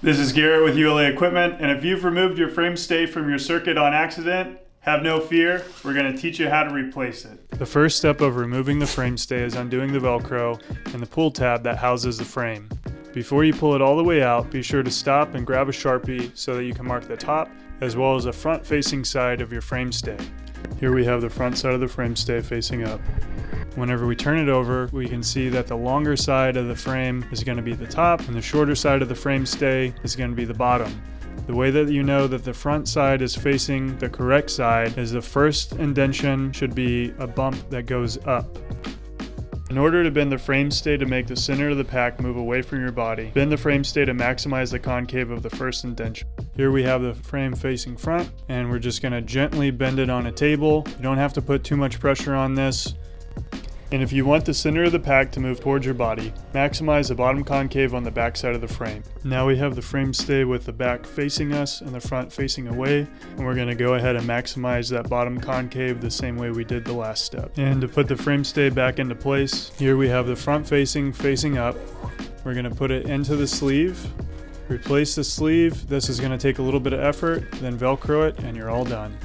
This is Garrett with ULA Equipment, and if you've removed your frame stay from your circuit on accident, have no fear, we're going to teach you how to replace it. The first step of removing the frame stay is undoing the Velcro and the pull tab that houses the frame. Before you pull it all the way out, be sure to stop and grab a Sharpie so that you can mark the top as well as the front facing side of your frame stay. Here we have the front side of the frame stay facing up. Whenever we turn it over, we can see that the longer side of the frame is going to be the top and the shorter side of the frame stay is going to be the bottom. The way that you know that the front side is facing the correct side is the first indentation should be a bump that goes up. In order to bend the frame stay to make the center of the pack move away from your body, bend the frame stay to maximize the concave of the first indentation. Here we have the frame facing front, and we're just going to gently bend it on a table. You don't have to put too much pressure on this. And if you want the center of the pack to move towards your body, maximize the bottom concave on the back side of the frame. Now we have the frame stay with the back facing us and the front facing away, and we're going to go ahead and maximize that bottom concave the same way we did the last step. And to put the frame stay back into place, here we have the front facing up. We're going to put it into the sleeve, replace the sleeve. This is going to take a little bit of effort, then Velcro it, and you're all done.